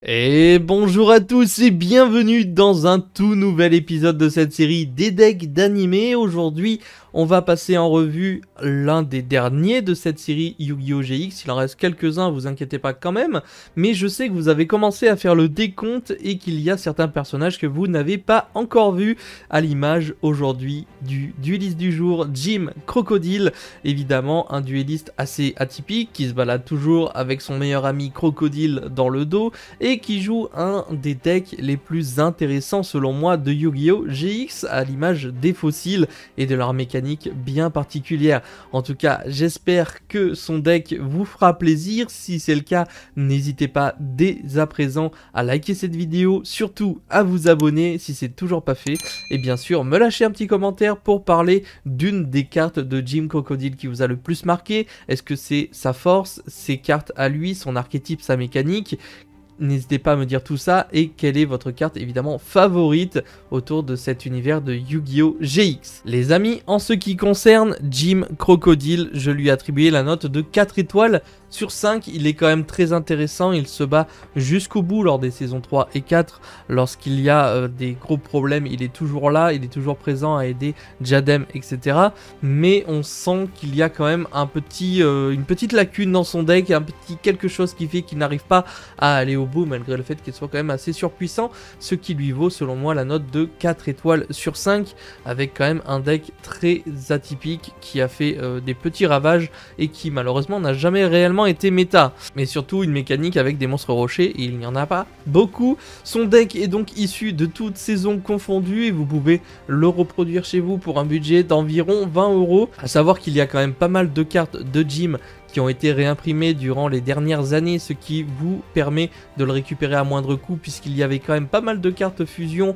Et bonjour à tous et bienvenue dans un tout nouvel épisode de cette série des decks d'animé. Aujourd'hui, on va passer en revue l'un des derniers de cette série Yu-Gi-Oh! GX. Il en reste quelques-uns, vous inquiétez pas quand même. Mais je sais que vous avez commencé à faire le décompte et qu'il y a certains personnages que vous n'avez pas encore vus, à l'image aujourd'hui du dueliste du jour, Jim Crocodile. Évidemment, un dueliste assez atypique qui se balade toujours avec son meilleur ami Crocodile dans le dos et qui joue un des decks les plus intéressants selon moi de Yu-Gi-Oh! GX, à l'image des fossiles et de leur mécanique bien particulière. En tout cas, j'espère que son deck vous fera plaisir. Si c'est le cas, n'hésitez pas dès à présent à liker cette vidéo, surtout à vous abonner si c'est toujours pas fait, et bien sûr me lâcher un petit commentaire pour parler d'une des cartes de Jim Crocodile qui vous a le plus marqué. Est-ce que c'est sa force, ses cartes à lui, son archétype, sa mécanique? N'hésitez pas à me dire tout ça et quelle est votre carte évidemment favorite autour de cet univers de Yu-Gi-Oh! GX. Les amis, en ce qui concerne Jim Crocodile, je lui ai attribué la note de 4 étoiles sur 5. Il est quand même très intéressant, il se bat jusqu'au bout lors des saisons 3 et 4. Lorsqu'il y a des gros problèmes, il est toujours là, il est toujours présent à aider Jadem, etc. Mais on sent qu'il y a quand même une petite lacune dans son deck, un petit quelque chose qui fait qu'il n'arrive pas à aller au bout malgré le fait qu'il soit quand même assez surpuissant, ce qui lui vaut selon moi la note de 4 étoiles sur 5, avec quand même un deck très atypique qui a fait des petits ravages et qui malheureusement n'a jamais réellement été méta, mais surtout une mécanique avec des monstres rochers et il n'y en a pas beaucoup. Son deck est donc issu de toutes saisons confondues et vous pouvez le reproduire chez vous pour un budget d'environ 20 €. À savoir qu'il y a quand même pas mal de cartes de Jim qui ont été réimprimés durant les dernières années, ce qui vous permet de le récupérer à moindre coût, puisqu'il y avait quand même pas mal de cartes fusion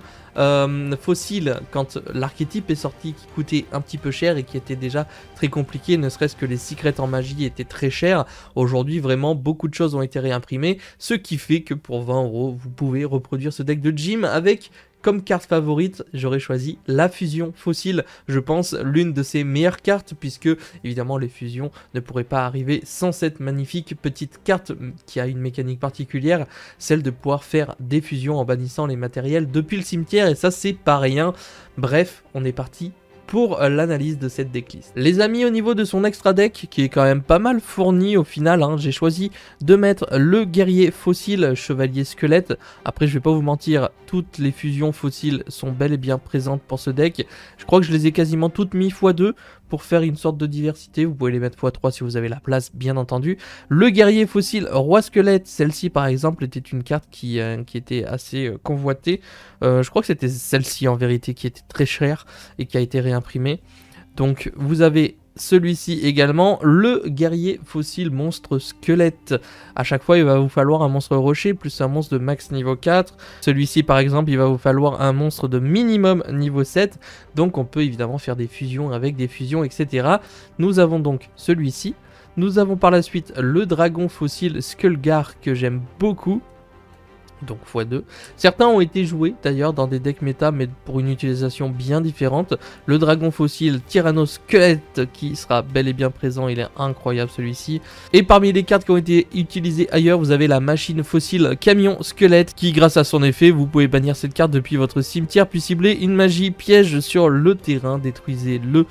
fossiles quand l'archétype est sorti, qui coûtait un petit peu cher et qui était déjà très compliqué, ne serait-ce que les secrets en magie étaient très chers. Aujourd'hui, vraiment, beaucoup de choses ont été réimprimées, ce qui fait que pour 20 €, vous pouvez reproduire ce deck de Jim avec... Comme carte favorite, j'aurais choisi la fusion fossile, je pense l'une de ses meilleures cartes, puisque évidemment les fusions ne pourraient pas arriver sans cette magnifique petite carte qui a une mécanique particulière, celle de pouvoir faire des fusions en bannissant les matériels depuis le cimetière, et ça c'est pas rien. Bref, on est parti pour l'analyse de cette decklist. Les amis, au niveau de son extra deck, qui est quand même pas mal fourni au final, j'ai choisi de mettre le guerrier fossile chevalier squelette. Après, je vais pas vous mentir, toutes les fusions fossiles sont bel et bien présentes pour ce deck. Je crois que je les ai quasiment toutes mis x2 pour faire une sorte de diversité. Vous pouvez les mettre x3 si vous avez la place, bien entendu. Le guerrier fossile roi squelette, celle-ci par exemple était une carte qui était assez convoitée. Je crois que c'était celle-ci en vérité qui était très chère et qui a été réimprimée. Donc vous avez celui-ci également, le guerrier fossile monstre squelette. À chaque fois, il va vous falloir un monstre rocher plus un monstre de max niveau 4. Celui-ci, par exemple, il va vous falloir un monstre de minimum niveau 7. Donc, on peut évidemment faire des fusions avec des fusions, etc. Nous avons donc celui-ci. Nous avons par la suite le dragon fossile Skullgar que j'aime beaucoup. Donc x2. Certains ont été joués d'ailleurs dans des decks méta, mais pour une utilisation bien différente. Le dragon fossile Tyrannosquelette qui sera bel et bien présent, il est incroyable celui-ci. Et parmi les cartes qui ont été utilisées ailleurs, vous avez la machine fossile Camion Squelette qui, grâce à son effet, vous pouvez bannir cette carte depuis votre cimetière puis cibler une magie piège sur le terrain, détruisez-le.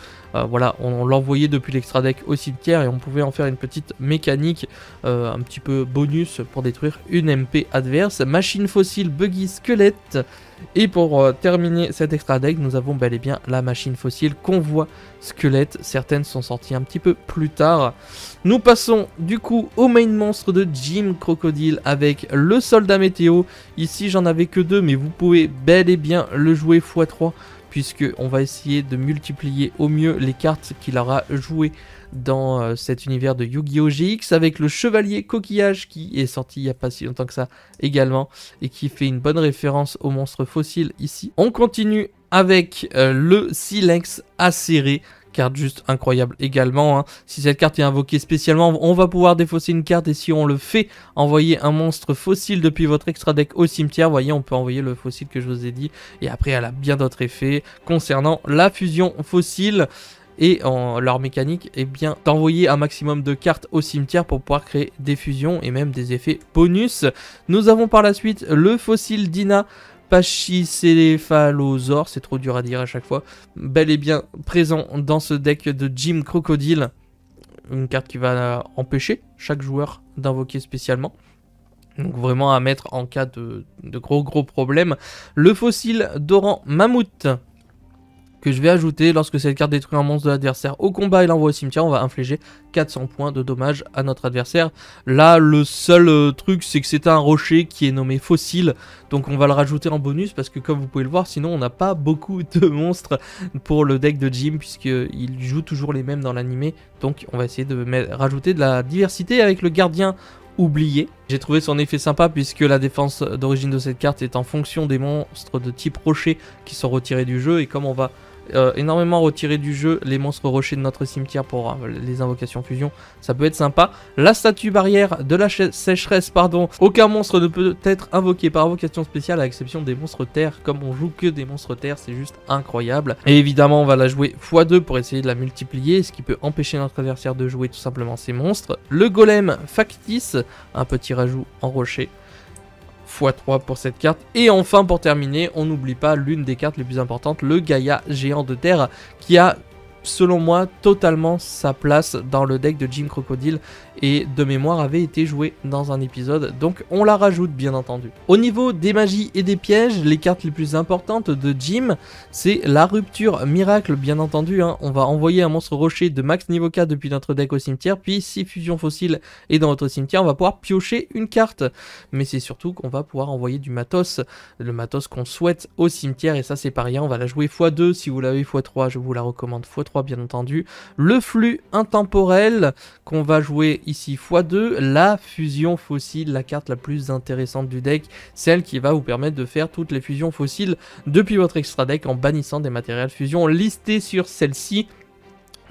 Voilà, on l'envoyait depuis l'extra deck au cimetière et on pouvait en faire une petite mécanique un petit peu bonus pour détruire une MP adverse. Machine fossile Buggy Squelette. Et pour terminer cet extra deck, nous avons bel et bien la machine fossile Convoi Squelette. Certaines sont sorties un petit peu plus tard. Nous passons du coup au main monstre de Jim Crocodile avec le soldat météo. Ici j'en avais que 2, mais vous pouvez bel et bien le jouer x3. Puisqu'on va essayer de multiplier au mieux les cartes qu'il aura jouées dans cet univers de Yu-Gi-Oh! GX, avec le chevalier coquillage qui est sorti il n'y a pas si longtemps que ça également, et qui fait une bonne référence au monstre fossile ici. On continue avec le Silex acéré, carte juste incroyable également. Si cette carte est invoquée spécialement, on va pouvoir défausser une carte, et si on le fait envoyer un monstre fossile depuis votre extra deck au cimetière, voyez, on peut envoyer le fossile que je vous ai dit, et après elle a bien d'autres effets concernant la fusion fossile. et leur mécanique est bien d'envoyer un maximum de cartes au cimetière pour pouvoir créer des fusions et même des effets bonus. Nous avons par la suite le fossile Dina Pachycéphalosaure, c'est trop dur à dire à chaque fois, bel et bien présent dans ce deck de Jim Crocodile. Une carte qui va empêcher chaque joueur d'invoquer spécialement. Donc vraiment à mettre en cas de gros problèmes. Le fossile Doran Mammouth, que je vais ajouter lorsque cette carte détruit un monstre de l'adversaire au combat et l'envoie au cimetière, on va infliger 400 points de dommages à notre adversaire. Là, le seul truc, c'est que c'est un rocher qui est nommé fossile, donc on va le rajouter en bonus, parce que comme vous pouvez le voir, sinon on n'a pas beaucoup de monstres pour le deck de Jim, puisqu'il joue toujours les mêmes dans l'animé, donc on va essayer de rajouter de la diversité avec le gardien oublié. J'ai trouvé son effet sympa puisque la défense d'origine de cette carte est en fonction des monstres de type rocher qui sont retirés du jeu, et comme on va énormément retirer du jeu les monstres rochers de notre cimetière pour les invocations fusion, ça peut être sympa. La statue barrière de la sécheresse, pardon, aucun monstre ne peut être invoqué par invocation spéciale à l'exception des monstres terre. Comme on joue que des monstres terre, c'est juste incroyable. Et évidemment on va la jouer x2 pour essayer de la multiplier, ce qui peut empêcher notre adversaire de jouer tout simplement ces monstres. Le golem factice, un petit rajout en rocher, x3 pour cette carte. Et enfin pour terminer, on n'oublie pas l'une des cartes les plus importantes, le Gaïa géant de terre, qui a selon moi totalement sa place dans le deck de Jim Crocodile et de mémoire avait été joué dans un épisode, donc on la rajoute bien entendu. Au niveau des magies et des pièges, les cartes les plus importantes de Jim, c'est la rupture miracle bien entendu, hein. On va envoyer un monstre rocher de max niveau 4 depuis notre deck au cimetière, puis si fusion fossile est dans votre cimetière, on va pouvoir piocher une carte, mais c'est surtout qu'on va pouvoir envoyer du matos, le matos qu'on souhaite au cimetière, et ça c'est pas rien. On va la jouer x2, si vous l'avez x3 je vous la recommande x3 bien entendu. Le flux intemporel qu'on va jouer ici x2, la fusion fossile, la carte la plus intéressante du deck, celle qui va vous permettre de faire toutes les fusions fossiles depuis votre extra deck en bannissant des matériels fusion listés sur celle-ci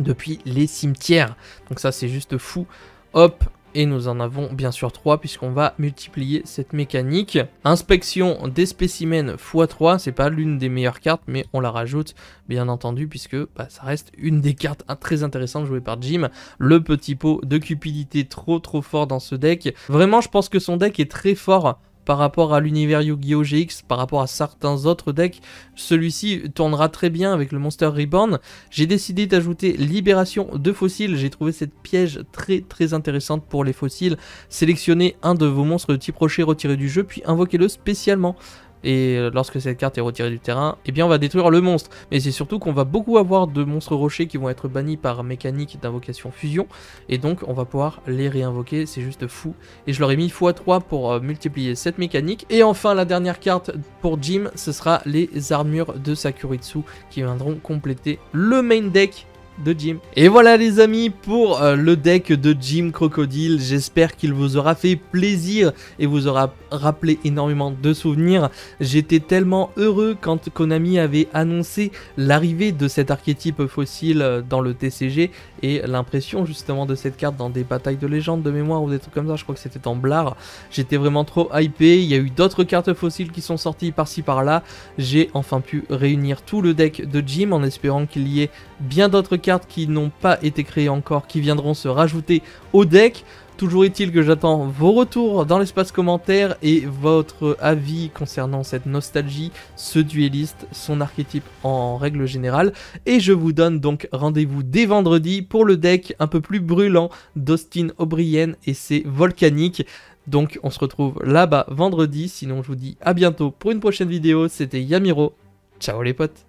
depuis les cimetières. Donc ça c'est juste fou. Hop. Et nous en avons bien sûr 3 puisqu'on va multiplier cette mécanique. Inspection des spécimens x3, c'est pas l'une des meilleures cartes, mais on la rajoute bien entendu puisque ça reste une des cartes très intéressantes jouées par Jim. Le petit pot de cupidité trop fort dans ce deck. Vraiment je pense que son deck est très fort par rapport à l'univers Yu-Gi-Oh! GX, par rapport à certains autres decks. Celui-ci tournera très bien avec le Monster Reborn. J'ai décidé d'ajouter Libération de fossiles. J'ai trouvé cette piège très intéressante pour les fossiles. Sélectionnez un de vos monstres de type rocher retiré du jeu, puis invoquez-le spécialement. Et lorsque cette carte est retirée du terrain, eh bien on va détruire le monstre. Mais c'est surtout qu'on va beaucoup avoir de monstres rochers qui vont être bannis par mécanique d'invocation fusion. Et donc on va pouvoir les réinvoquer, c'est juste fou. Et je leur ai mis x3 pour multiplier cette mécanique. Et enfin la dernière carte pour Jim, ce sera les armures de Sakuritsu qui viendront compléter le main deck de Jim. Et voilà les amis pour le deck de Jim Crocodile. J'espère qu'il vous aura fait plaisir et vous aura rappelé énormément de souvenirs. J'étais tellement heureux quand Konami avait annoncé l'arrivée de cet archétype fossile dans le TCG et l'impression justement de cette carte dans des batailles de légende de mémoire ou des trucs comme ça. Je crois que c'était en Blard. J'étais vraiment trop hypé. Il y a eu d'autres cartes fossiles qui sont sorties par-ci par-là. J'ai enfin pu réunir tout le deck de Jim en espérant qu'il y ait bien d'autres cartes qui n'ont pas été créées encore, qui viendront se rajouter au deck. Toujours est-il que j'attends vos retours dans l'espace commentaire et votre avis concernant cette nostalgie, ce dueliste, son archétype en règle générale. Et je vous donne donc rendez-vous dès vendredi pour le deck un peu plus brûlant d'Austin O'Brien et ses volcaniques. Donc on se retrouve là-bas vendredi, sinon je vous dis à bientôt pour une prochaine vidéo. C'était Yamiro, ciao les potes.